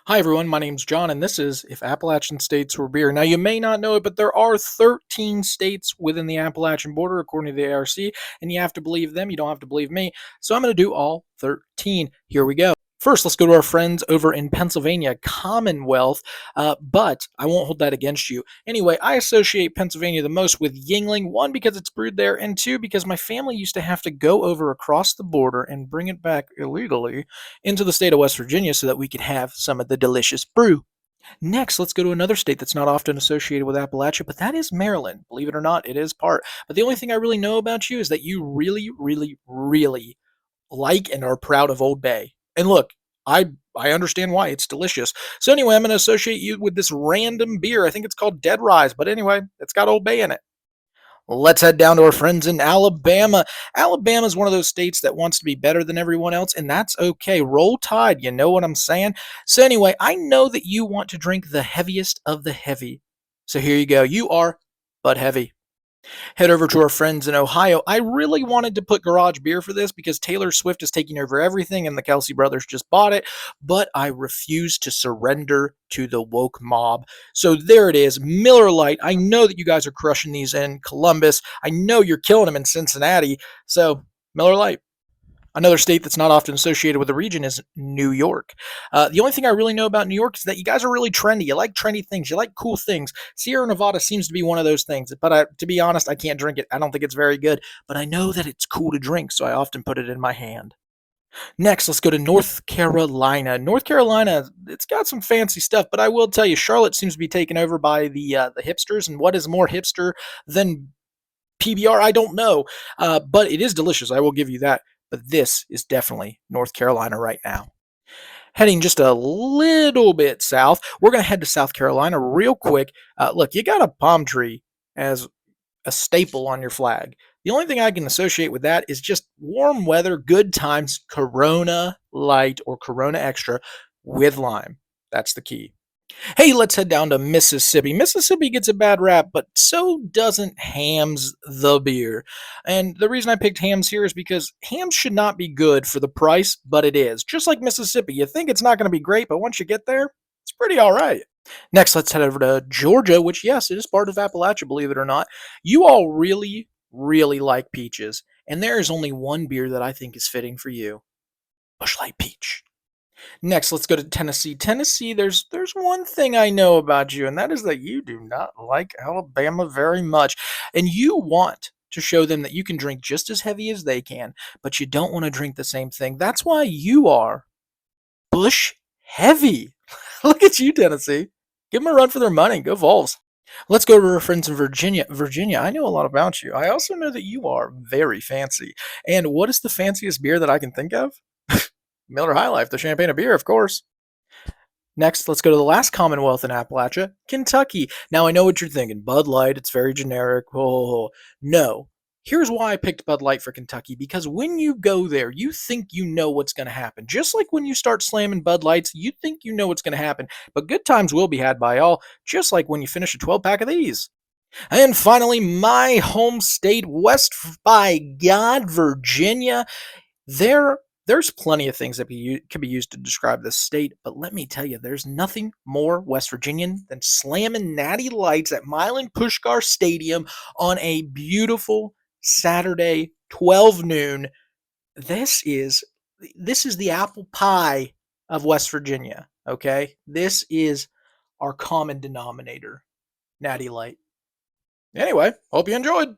Hi everyone, my name's John, and this is If Appalachian States Were Beer. Now, you may not know it, but there are 13 states within the Appalachian border, according to the ARC, and you have to believe them, you don't have to believe me. So I'm going to do all 13. Here we go. First, let's go to our friends over in Pennsylvania, Commonwealth, but I won't hold that against you. Anyway, I associate Pennsylvania the most with Yingling, one, because it's brewed there, and two, because my family used to have to go over across the border and bring it back illegally into the state of West Virginia so that we could have some of the delicious brew. Next, let's go to another state that's not often associated with Appalachia, but that is Maryland. Believe it or not, it is part. But the only thing I really know about you is that you really, really, really like and are proud of Old Bay. And look, I understand why. It's delicious. So anyway, I'm going to associate you with this random beer. I think it's called Dead Rise, but anyway, it's got Old Bay in it. Let's head down to our friends in Alabama. Alabama is one of those states that wants to be better than everyone else, and that's okay. Roll Tide, you know what I'm saying? So, anyway, I know that you want to drink the heaviest of the heavy. So, here you go. You are but heavy. Head over to our friends in Ohio. I really wanted to put garage beer for this because Taylor Swift is taking over everything and the Kelsey brothers just bought it, but I refuse to surrender to the woke mob. So there it is, Miller Lite. I know that you guys are crushing these in Columbus. I know you're killing them in Cincinnati. So Miller Lite. Another state that's not often associated with the region is New York. The only thing I really know about New York is that you guys are really trendy. You like trendy things. You like cool things. Sierra Nevada seems to be one of those things. But to be honest, I can't drink it. I don't think it's very good. But I know that it's cool to drink, so I often put it in my hand. Next, let's go to North Carolina. North Carolina, it's got some fancy stuff, but I will tell you, Charlotte seems to be taken over by the hipsters. And what is more hipster than PBR? I don't know, but it is delicious. I will give you that. But this is definitely North Carolina right now. Heading just a little bit south, we're going to head to South Carolina real quick. Look, you got a palm tree as a staple on your flag. The only thing I can associate with that is just warm weather, good times, Corona Light or Corona Extra with lime. That's the key. Hey, let's head down to Mississippi. Mississippi gets a bad rap, but so doesn't Hams the beer. And the reason I picked Hams here is because Hams should not be good for the price, but it is. Just like Mississippi, you think it's not going to be great, but once you get there, it's pretty all right. Next, let's head over to Georgia, which, yes, it is part of Appalachia, believe it or not. You all really, really like peaches, and there is only one beer that I think is fitting for you: Busch Light Peach. Next, let's go to Tennessee. Tennessee, there's one thing I know about you, and that is that you do not like Alabama very much. And you want to show them that you can drink just as heavy as they can, but you don't want to drink the same thing. That's why you are Bush heavy. Look at you, Tennessee. Give them a run for their money. Go Vols. Let's go to our friends in Virginia. Virginia, I know a lot about you. I also know that you are very fancy. And what is the fanciest beer that I can think of? Miller High Life, the champagne of beer, of course. Next, let's go to the last Commonwealth in Appalachia, Kentucky. Now, I know what you're thinking. Bud Light, it's very generic. Oh, no. Here's why I picked Bud Light for Kentucky, because when you go there, you think you know what's going to happen. Just like when you start slamming Bud Lights, you think you know what's going to happen. But good times will be had by all, just like when you finish a 12-pack of these. And finally, my home state, West by God, Virginia. There's plenty of things that can be used to describe this state, but let me tell you, there's nothing more West Virginian than slamming natty lights at Milan Pushkar Stadium on a beautiful Saturday, 12 noon. This is this is the apple pie of West Virginia, okay? This is our common denominator, natty light. Anyway, hope you enjoyed.